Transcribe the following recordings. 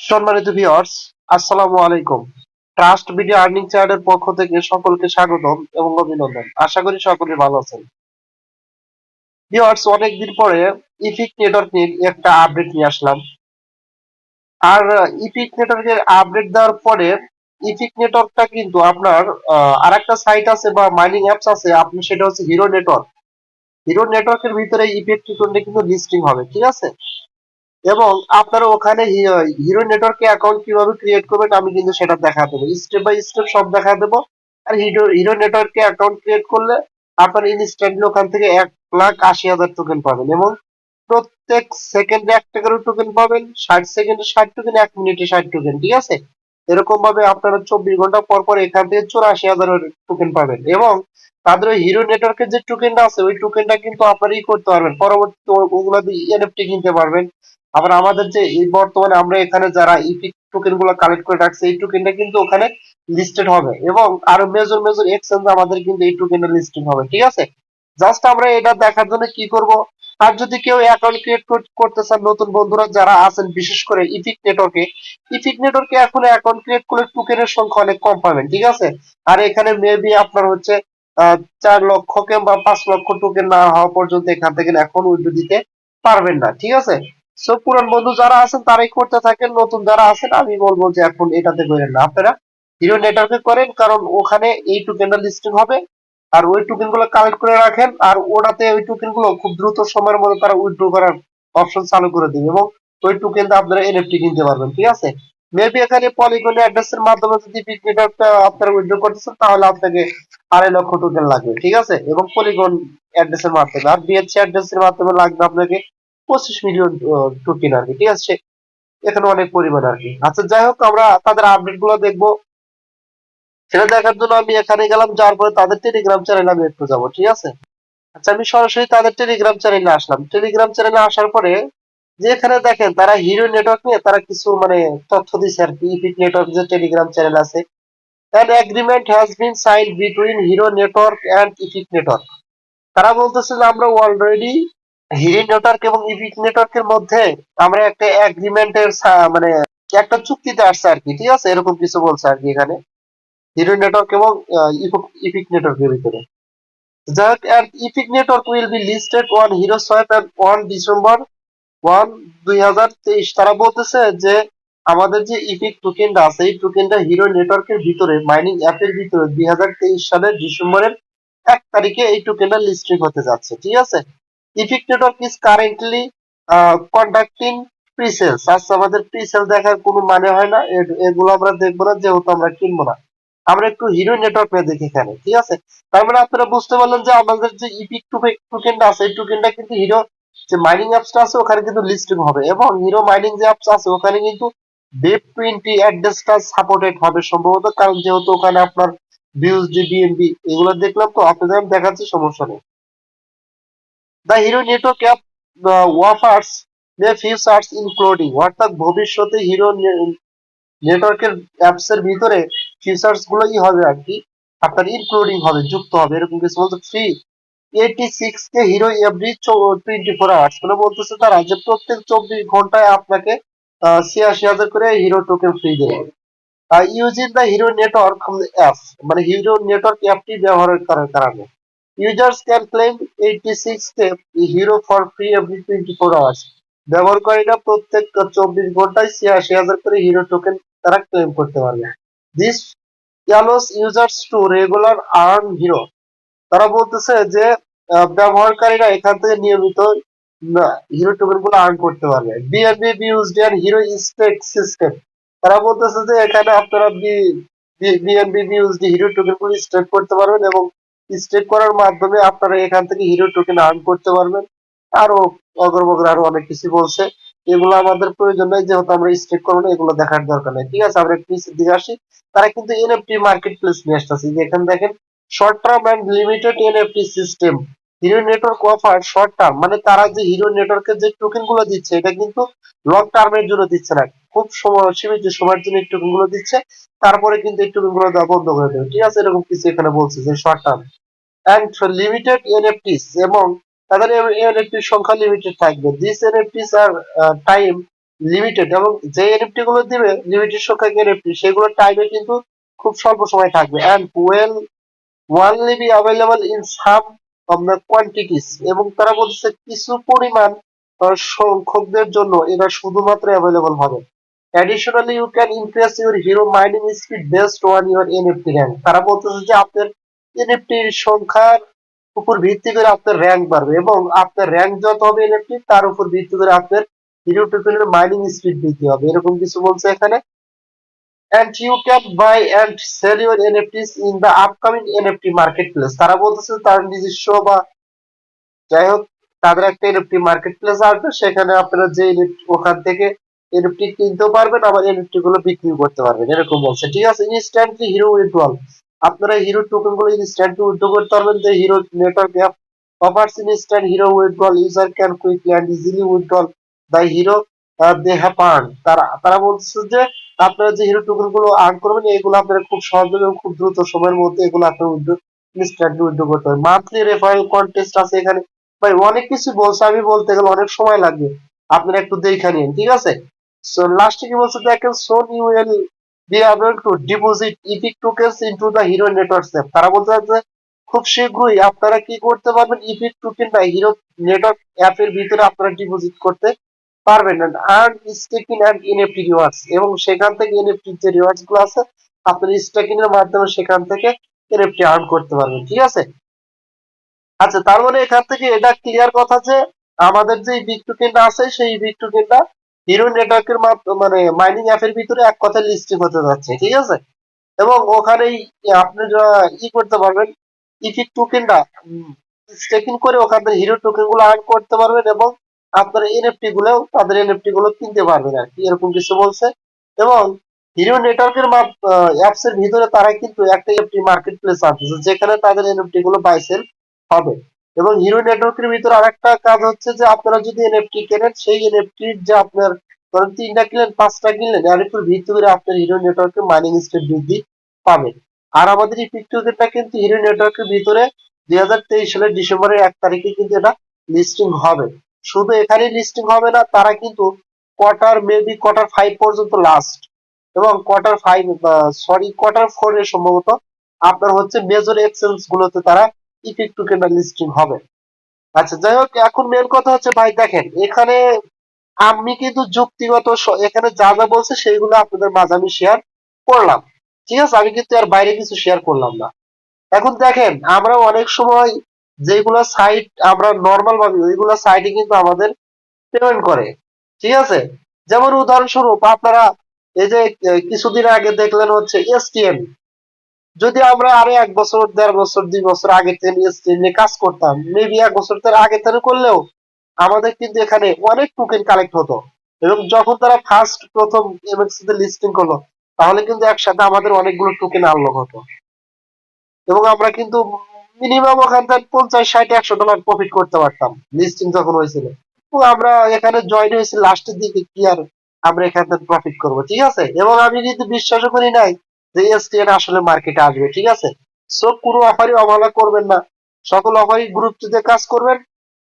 সম্মানিত ভিউয়ার্স, আসসালামু আলাইকুম। ট্রাস্ট ভিডিও আর্নিং চ্যানেলের পক্ষ থেকে সকলকে স্বাগতম এবং অভিনন্দন। আশা করি সকলে ভালো আছেন। ভিউয়ার্স, অনেকদিন পরে ইপিক নেটওয়ার্ক নিয়ে একটা আপডেট নিয়ে আসলাম। আর ইপিক নেটওয়ার্কের আপডেট দেওয়ার পরে ইপিক নেটওয়ার্কটা কিন্তু আপনার আরেকটা সাইট আছে বা মাইনিং অ্যাপস আছে, আপনি সেটা হচ্ছে হিরো নেটওয়ার্ক। হিরো নেটওয়ার্কের ভিতরে ইপিক টিকনটা কিন্তু লিস্টিং হবে, ঠিক আছে? এবং আপনারা ওখানে হিরো নেটওয়ার্কে অ্যাকাউন্ট কিভাবে ক্রিয়েট করবেন আমি কিন্তু সেটা দেখা দেবো, স্টেপ বাই স্টেপ সব দেখা দেবো। আর হিরো হিরো নেটওয়ার্কে অ্যাকাউন্ট ক্রিয়েট করলে আপনার ইনস্ট্যান্টলি ওখান থেকে 1,80,000 টোকেন পাবেন এবং প্রত্যেক সেকেন্ডে 1 টা করে টোকেন পাবেন। 60 সেকেন্ডে 60 টোকেন, 1 মিনিটে 60 টোকেন, ঠিক আছে? এরকম ভাবে আপনারা 24 ঘন্টা পর পর এখান থেকে 84,000 টোকেন পাবেন এবং তাদের ওই হিরো নেটওয়ার্কের যে টোকেনটা আছে ওই টোকেনটা কিন্তু আপনারা করতে পারবেন, পরবর্তীতে ওগুলা দিয়ে এনএফটি কিনতে পারবেন। আবার আমাদের যে এই বর্তমানে আমরা এখানে যারা ইপিক টোকেন গুলো কালেক্ট করে রাখছি এই টোকেনটা কিন্তু ওখানে লিস্টেড হবে এবং আরো মেজর মেজর এক্সচেঞ্জ আমাদের কিন্তু এই টোকেনটা লিস্টিং হবে, ঠিক আছে? জাস্ট আমরা এটা দেখার জন্য কি করব, আর যদি কেউ অ্যাকাউন্ট ক্রিয়েট করতে চান, নতুন বন্ধুরা যারা আছেন বিশেষ করে ইপিক নেটওয়ার্কে এখন অ্যাকাউন্ট ক্রিয়েট করলে টোকেনের সংখ্যা অনেক কম পাবেন, ঠিক আছে? আর এখানে মেবি আপনার হচ্ছে 4 লক্ষ কিংবা 5 লক্ষ টোকেন না হওয়া পর্যন্ত এখান থেকে এখন উইথড্র দিতে পারবেন না, ঠিক আছে? সো পুরান বন্ধু যারা আছেন তারাই করতে থাকেন, নতুন যারা আছেন আমি বলবো যে এখন এটাতে করেন না, আপনারা হিরো নেটওয়ার্কে করেন, কারণ ওখানে এই টোকেনটা লিস্টিং হবে। আর ওই টোকেন গুলো কালেক্ট করে রাখেন, আর ওটাতে ওই টোকেন গুলো খুব দ্রুত সময়ের মধ্যে তারা উইথড্র করার অপশন চালু করে দিবে এবং ওই টোকেন দিয়ে আপনারা এনএফটি কিনতে পারবেন, ঠিক আছে? মেবি এখানে পলিগন অ্যাড্রেসের মাধ্যমে যদি পিক নেটওয়ার্কটা আপনারা উইথড্র করতেছেন তাহলে আপনাকে 2.5 লক্ষ টোকেন লাগবে, ঠিক আছে? এবং পলিগন অ্যাড্রেসের মাধ্যমে, আর বিএসসি অ্যাড্রেসের মাধ্যমে লাগবে আপনাকে 25 মিলিয়ন টোকেন আর কি, ঠিক আছে? এখানে অনেক পরিমাণ আর কি। আচ্ছা, যাই হোক, আমরা তাদের আপডেট গুলো দেখবো। সেটা দেখার জন্য আমি এখানে গেলাম, যাওয়ার পরে তাদের টেলিগ্রাম চ্যানেলে আমি একটু যাবো, ঠিক আছে? আচ্ছা, আমি সরাসরি তাদের টেলিগ্রাম চ্যানেলে আসলাম। টেলিগ্রাম চ্যানেলে আসার পরে যে এখানে দেখেন তারা হিরো নেটওয়ার্ক নিয়ে তারা কিছু মানে তথ্য দিচ্ছে আর কি। ইপিক নেটওয়ার্ক যে টেলিগ্রাম চ্যানেল আছে, an agreement has been signed between hero network and Epic network. তারা বলতেছে যে আমরা অলরেডি হিরো নেটওয়ার্ক এবং ইপিক নেটওয়ার্কের মধ্যে আমরা একটা এগ্রিমেন্টের মানে একটা চুক্তিতে আসছে আর কি, ঠিক আছে? এরকম কিছু বলছে আর কি এখানে হিরো নেটওয়ার্ক এবং ইপিক নেটওয়ার্কের ভিতরে। যাক, and Epic network will be listed on Hero Swap on December 1, 2023। তারা বলতেছে যে আমাদের যে ইপিক টোকেনটা আছে এই টোকেনটা হিরো নেটওয়ার্কের ভিতরে মাইনিং অ্যাপের ভিতরে 2023 সালের ডিসেম্বরের 1 তারিখে এই টোকেনটা লিস্টিং হতে যাচ্ছে, ঠিক আছে? Epic network is currently conducting presales. আচ্ছা, আমাদের প্রিসেল দেখার কোনো মানে হয় না, এগুলো আমরা দেখবো না যেহেতু আমরা কিনবো না। আমরা একটু হিরো নেটওয়ার্ক দেখি এখানে, ঠিক আছে? তার মানে আপনারা বুঝতে পারলেন যে আমাদের যে ইপিক টোকেনটা আছে এই টোকেনটা কিন্তু হিরো যে মাইনিং অ্যাপসটা আছে ওখানে কিন্তু লিস্টিং হবে এবং হিরো মাইনিং যে অ্যাপস আছে ওখানে কিন্তু বেপ20 অ্যাড্রেসটা সাপোর্টেড হবে সম্ভবত, কারণ যেহেতু ওখানে আপনার বিউএসডি বিএনবি এগুলো দেখলাম, তো আপনাদের আমি দেখাচ্ছি, সমস্যা নেই। The Hero network app offers the features including, অর্থাৎ ভবিষ্যতে হিরো নেটওয়ার্কের অ্যাপস এর ভিতরে ফিচার্স গুলোই হবে আর কি আপনার ইনক্লুডিং হবে, যুক্ত হবে, এরকম কিছু বলতে। ফ্রি 86 কে হিরো এভরি 24 আওয়ার্স, মানে বলতেছে তারা যে প্রত্যেক 24 ঘন্টায় আপনাকে 86,000 করে হিরো টোকেন ফ্রি দেবে using the Hero network app, মানে হিরো নেটওয়ার্ক অ্যাপটি ব্যবহার করার কারণে users can claim 86 K hero for free every 24 hours. ব্যবহারকারীরা প্রত্যেক 24 ঘন্টায় 86,000 করে হিরো টোকেন তারা ক্লেম করতে পারবে। This allows users to regular earn hero. তারা বলতেছে যে ব্যবহারকারীরা এখান থেকে নিয়মিত হিরো টোকেন গুলো আর্ন করতে পারবে। BNB used and Hero stake system. তারা বলতেছে যে এখানে আপনারা বিএনবি ইউজড হিরো টোকেন গুলো স্টেক করতে পারবেন এবং স্টেক করার মাধ্যমে আপনারা এখান থেকে হিরো টোকেন আর্ন করতে পারবেন। আরো অগর বগর আরো অনেক কিছু বলছে, এগুলো আমাদের প্রয়োজন নেই যেহেতু আমরা স্টেক করবো না, এগুলো দেখার দরকার নেই, ঠিক আছে? আমরা একটু নিচের দিকে আসি। তারা কিন্তু এনএফটি মার্কেট প্লেস নিয়ে আসতেছে, এখানে দেখেন short term and limited NFT system. Hero network offer short term, মানে তারা যে হিরো নেটওয়ার্কের যে টোকেন গুলো দিচ্ছে এটা কিন্তু লং টার্মের জন্য দিচ্ছে না, খুব সময় সীমিত সময়ের জন্য এই টোকেন গুলো দিচ্ছে, তারপরে কিন্তু এই টোকেন গুলো দেওয়া বন্ধ করে দেবে, ঠিক আছে? এরকম কিছু এখানে বলছে যে short term and limited NFTs, এবং তাদের এনএফটির সংখ্যা লিমিটেড থাকবে। This NFTs are time limited, এবং যে এনএফটি গুলো দিবে লিমিটেড সংখ্যক এনএফটি, সেগুলোর টাইমে কিন্তু খুব স্বল্প সময় থাকবে, and well only be available in some of the quantities, এবং তারা বলছে কিছু পরিমাণ সংখ্যকদের জন্য এটা শুধুমাত্র অ্যাভেলেবল হবে। Additionally you can increase your Hero mining speed based on your NFT rank. তারা বলতেছে যে আপনার এনএফটির সংখ্যার উপর ভিত্তি করে আপনার র্যাঙ্ক বাড়বে, এবং আপনার র্যাঙ্ক যত হবে এনএফটি তার উপর ভিত্তি করে আপনার হিরো টোকেনের মাইনিং স্পিড বৃদ্ধি হবে, এরকম কিছু বলছে এখানে। And you can buy and sell your NFTs in the upcoming NFT marketplace. তারা বলতেছে তার নিজস্ব বা যাই হোক তাদের একটা এনএফটি মার্কেট প্লেস আসবে, সেখানে আপনারা যে ওখান থেকে এনএফটি কিনতেও পারবেন, আবার এনএফটি গুলো বিক্রি করতে পারবেন, এরকম বলছে। ঠিক আছে, ইনস্ট্যান্টলি হিরো উইথড্রল, আপনারা হিরো টোকেন গুলো ইনস্ট্যান্টলি উইথড্র করতে পারবেন। যে hero network app offers instant hero withdrawal, user can quickly and easily withdraw the hero they have earned। তারা তারা বলছে যে আপনারা যে হিরো টোকেন গুলো আর্ন করবেন এগুলো আপনারা খুব সহজে এবং খুব দ্রুত সময়ের মধ্যে এগুলো আপনারা ইনস্ট্যান্টলি উইথড্র করতে পারবেন। মান্থলি রেফারেল কন্টেস্ট আছে এখানে, ভাই অনেক কিছু বলছে, আমি বলতে গেলে অনেক সময় লাগবে, আপনারা একটু দেখে নিন। ঠিক আছে, সো লাস্টে কি বলছে দেখেন, soon you will be able to deposit Epic tokens into the Hero network app. তারা বলতে যে খুব শীঘ্রই আপনারা কি করতে পারবেন, ইপিক টোকেনটা হিরো নেটওয়ার্ক অ্যাপের ভিতরে আপনারা ডিপোজিট করতে পারবেন, earn staking and NFT rewards, এবং সেখান থেকে এনএফটি যে রিওয়ার্ডস গুলো আছে আপনার স্টেকিং এর মাধ্যমে সেখান থেকে এনএফটি আর্ন করতে পারবেন। ঠিক আছে, আচ্ছা তার মানে এখান থেকে এটা ক্লিয়ার কথা যে আমাদের যে বিগ টোকেনটা আছে সেই বিগ টোকেনটা হিরো নেটওয়ার্কের মানে মাইনিং অ্যাপের ভিতরে এক কথায় লিস্টিং হতে যাচ্ছে। ঠিক আছে, এবং ওখানেই আপনি ই করতে পারবেন, ইপিক টোকেনটা স্টেকিং করে ওখান থেকে হিরো টোকেন গুলো আর্ন করতে পারবেন, এবং আপনার এনএফটি গুলো তাদের এনএফটি গুলো কিনতে পারবেন আর কি, এরকম কিছু বলছে। এবং হিরো নেটওয়ার্কের অ্যাপস এর ভিতরে তারা কিন্তু একটা এনএফটি মার্কেট প্লেস আছে যেখানে তাদের এনএফটি গুলো বাই সেল হবে। এবং হিরো নেটওয়ার্কের ভিতরে আরেকটা কাজ হচ্ছে যে আপনারা যদি এনএফটি কেনেন সেই এনএফটির যে আপনার ধরেন 3টা কিনলেন 5টা কিনলেন এর উপর ভিত্তি করে আপনার হিরো নেটওয়ার্কের মাইনিং স্পিড বৃদ্ধি পাবে। আর আমাদের এই পিকটোকেনটা কিন্তু হিরো নেটওয়ার্কের ভিতরে 2023 সালের ডিসেম্বরের 1 তারিখে কিন্তু এটা লিস্টিং হবে। শুধু এখানেই লিস্টিং হবে না, তারা কিন্তু কোয়ার্টার 5 পর্যন্ত লাস্ট, এবং কোয়ার্টার 4 এ সম্ভবত আপনার হচ্ছে মেজর এক্সচেঞ্জ গুলোতে তারা ইপিক টোকেনটা লিস্টিং হবে। আচ্ছা যাই হোক, এখন মেন কথা হচ্ছে ভাই দেখেন এখানে আমি কিন্তু যুক্তিগত এখানে যা যা বলছে সেইগুলো আপনাদের মাঝে আমি শেয়ার করলাম। ঠিক আছে, আমি কিন্তু এর বাইরে কিছু শেয়ার করলাম না। এখন দেখেন আমরা অনেক সময় যেগুলো সাইট আমরা নর্মাল ভাবি ওইগুলো সাইটে কিন্তু আমাদের পেমেন্ট করে। ঠিক আছে, যেমন উদাহরণস্বরূপ আপনারা এই যে কিছুদিন আগে দেখলেন হচ্ছে এসটিএন, যদি আমরা আরো 1 বছর 1.5 বছর 2 বছর আগে থেকে এসটিএন নিয়ে কাজ করতাম, মেবি 1 বছর তার আগে থেকে করলেও আমাদের কিন্তু এখানে অনেক টোকেন কালেক্ট হতো, এবং যখন তারা প্রথম এমএক্সি তে লিস্টিং করলো তাহলে কিন্তু একসাথে আমাদের অনেকগুলো টোকেন আনলক হতো, এবং আমরা কিন্তু মিনিমাম ওখান থেকে 50 60 100 ডলার প্রফিট করতে পারতাম লিস্টিং যখন হয়েছিল। তো আমরা এখানে জয়েন হয়েছি লাস্টের দিকে, কি আর আমরা এখান থেকে প্রফিট করবো। ঠিক আছে, এবং আমি কিন্তু বিশ্বাসও করি নাই যে এসটিএন আসলে মার্কেটে আসবে। ঠিক আছে, সো কোনো অফারই অবহেলা করবেন না, সকল অফারই গুরুত্ব দিয়ে কাজ করবেন,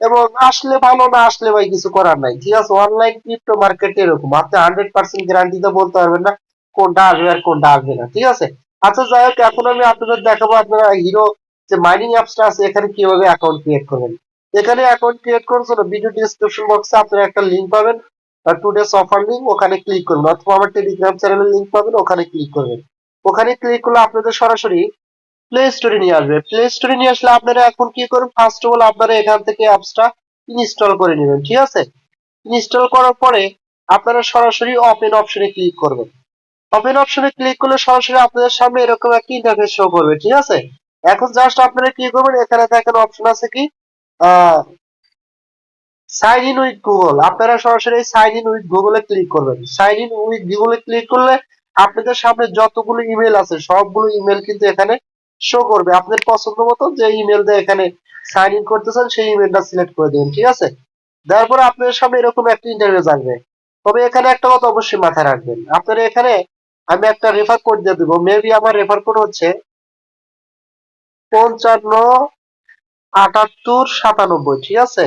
এবং আসলে ভালো, না আসলে ভাই কিছু করার নাই। ঠিক আছে, অনলাইন ক্রিপ্টো মার্কেট এরকম আপনি 100% গ্যারান্টিতে বলতে পারবেন না কোনটা আসবে আর কোনটা আসবে না। ঠিক আছে, আচ্ছা যাই হোক, এখন আমি আপনাদের দেখাবো আপনারা হিরো যে মাইনিং অ্যাপসটা আছে এখানে কিভাবে অ্যাকাউন্ট ক্রিয়েট করবেন। এখানে অ্যাকাউন্ট ক্রিয়েট করার জন্য ভিডিও ডিসক্রিপশন বক্সে আপনারা একটা লিংক পাবেন, টুডেস অফার লিংক, ওখানে ক্লিক করবেন, অথবা আমার টেলিগ্রাম চ্যানেলের লিংক পাবেন, ওখানে ক্লিক করবেন। ওখানে ক্লিক করলে আপনাদের সরাসরি প্লে স্টোরে নিয়ে আসবে। প্লে স্টোরে নিয়ে আসলে আপনারা এখন কি করবেন, ফার্স্ট অফ অল আপনারা এখান থেকে অ্যাপসটা ইনস্টল করে নেবেন। ঠিক আছে, ইনস্টল করার পরে আপনারা সরাসরি ওপেন অপশনে ক্লিক করবেন। ওপেন অপশনে ক্লিক করলে সরাসরি আপনাদের সামনে এরকম একটা ইন্টারফেস শো করবে। ঠিক আছে, এখন জাস্ট আপনারা কি করবেন, এখানে দেখেন অপশন আছে কি সাইন ইন উইথ গুগল, আপনারা সরাসরি সাইন ইন উইথ গুগলে ক্লিক করবেন। সাইন ইন উইথ গুগলে ক্লিক করলে আপনাদের সামনে যতগুলো ইমেল আছে সবগুলো ইমেল কিন্তু এখানে শো করবে। আপনার পছন্দ মতো যে ইমেল দিয়ে এখানে সাইন ইন করতে চান সেই ইমেলটা সিলেক্ট করে দিন। ঠিক আছে, তারপরে আপনাদের সামনে এরকম একটা ইন্টারফেস আসবে। তবে এখানে একটা কথা অবশ্যই মাথায় রাখবেন, আপনারা এখানে আমি একটা রেফার কোড দিয়ে দেবো, মেবি আমার রেফার কোড হচ্ছে 55 78 97। ঠিক আছে,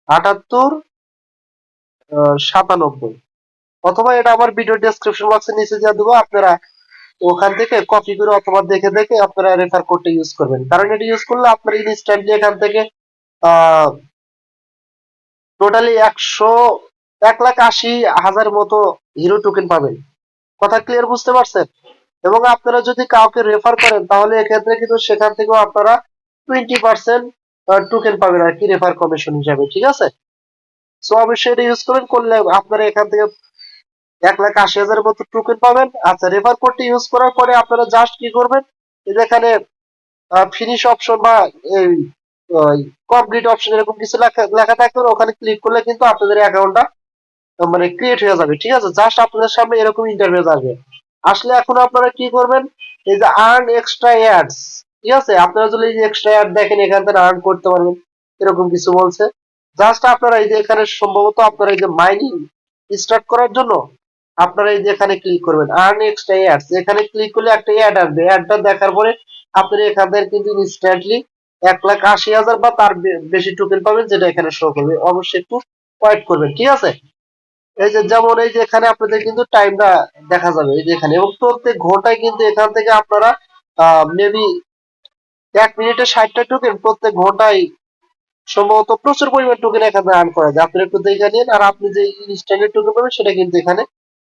78 97। অথবা এটা আমার ভিডিও ডেসক্রিপশন বক্সের নিচে দিয়ে দেবো, আপনারা ওখান থেকে কপি করে অথবা দেখে দেখে আপনারা রেফার কোডটা ইউজ করবেন, কারণ এটা ইউজ করলে আপনারা ইনস্ট্যান্টলি এখান থেকে টোটালি 1,80,000 মতো হিরো টোকেন পাবেন। কথা ক্লিয়ার বুঝতে পারছেন? এবং আপনারা যদি কাউকে রেফার করেন তাহলে এক্ষেত্রে কিন্তু সেখান থেকেও আপনারা 20% টোকেন পাবেন আর কি, রেফার কমিশন হিসাবে। ঠিক আছে, সো অবশ্যই এটা ইউজ করবেন, করলে আপনারা এখান থেকে 1,80,000 মতো টোকেন পাবেন। আচ্ছা, রেফার কোডটি ইউজ করার পরে আপনারা জাস্ট কি করবেন, এখানে ফিনিশ অপশন বা কমপ্লিট অপশন এরকম কিছু লেখা লেখা থাকবে, ওখানে ক্লিক করলে কিন্তু আপনাদের অ্যাকাউন্টটা মানে ক্রিয়েট হয়ে যাবে। ঠিক আছে, জাস্ট আপনাদের সামনে এরকম ইন্টারফেস আসবে। আসলে এখন আপনারা কি করবেন, এই যে আর্ন এক্সট্রা অ্যাডস, ঠিক আছে, আপনারা যদি এই যে এক্সট্রা অ্যাড দেখেন এখান থেকে আর্ন করতে পারবেন, এরকম কিছু বলছে। জাস্ট আপনারা এই যে এখানে সম্ভবত আপনারা এই যে মাইনিং স্টার্ট করার জন্য আপনারা এই যে এখানে ক্লিক করবেন আর্ন এক্সট্রা অ্যাডস, এখানে ক্লিক করলে একটা অ্যাড আসবে। অ্যাডটা দেখার পরে আপনারা এখান থেকে কিন্তু ইনস্ট্যান্টলি 1,80,000 বা তার বেশি টোকেন পাবেন, যেটা এখানে শো করবে। অবশ্যই একটু ওয়েট করবেন। ঠিক আছে, এই যে যেমন এই যে এখানে আপনাদের কিন্তু টাইমটা দেখা যাবে এই যে এখানে, এবং প্রত্যেক ঘন্টায় কিন্তু এখান থেকে আপনারা মেবি 1 মিনিটে 60টা টোকেন, প্রত্যেক ঘন্টায় সম্ভবত প্রচুর পরিমাণ টোকেন এখানে আর্ন করা যায়। আপনি একটু দেখে নিন, আর আপনি যে ইনস্ট্যান্ট টোকেন পাবেন সেটা কিন্তু এখানে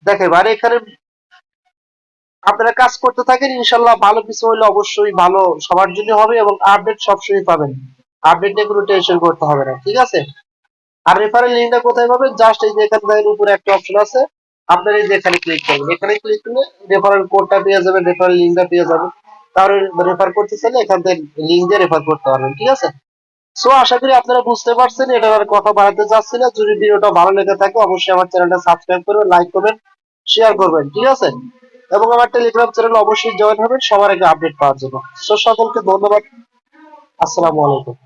দেখাবে। আর এখানে আপনারা কাজ করতে থাকেন, ইনশাল্লাহ ভালো কিছু হলে অবশ্যই ভালো সবার জন্য হবে, এবং আপডেট সবসময় পাবেন। আপডেট নিয়ে কোনো টেনশন করতে হবে না। ঠিক আছে, আর রেফারেল লিঙ্কটা কোথায় পাবেন, জাস্ট এই যে এখানে দেখেন উপরে একটা অপশন আছে, আপনারা এই যে এখানে ক্লিক করবেন, এখানে ক্লিক করলে রেফারেল কোডটা পেয়ে যাবেন, রেফারেল লিঙ্কটা পেয়ে যাবেন। তাহলে রেফার করতে চাইলে এখান থেকে লিঙ্ক দিয়ে রেফার করতে পারবেন। ঠিক আছে, সো আশা করি আপনারা বুঝতে পারছেন, এটা আর কথা বাড়াতে চাচ্ছি না। যদি ভিডিওটা ভালো লেগে থাকে অবশ্যই আমার চ্যানেলটা সাবস্ক্রাইব করবেন, লাইক করবেন, শেয়ার করবেন। ঠিক আছে, এবং আমার টেলিগ্রাম চ্যানেল অবশ্যই জয়েন হবেন সবার আগে আপডেট পাওয়ার জন্য। সো সকলকে ধন্যবাদ, আসসালামু আলাইকুম।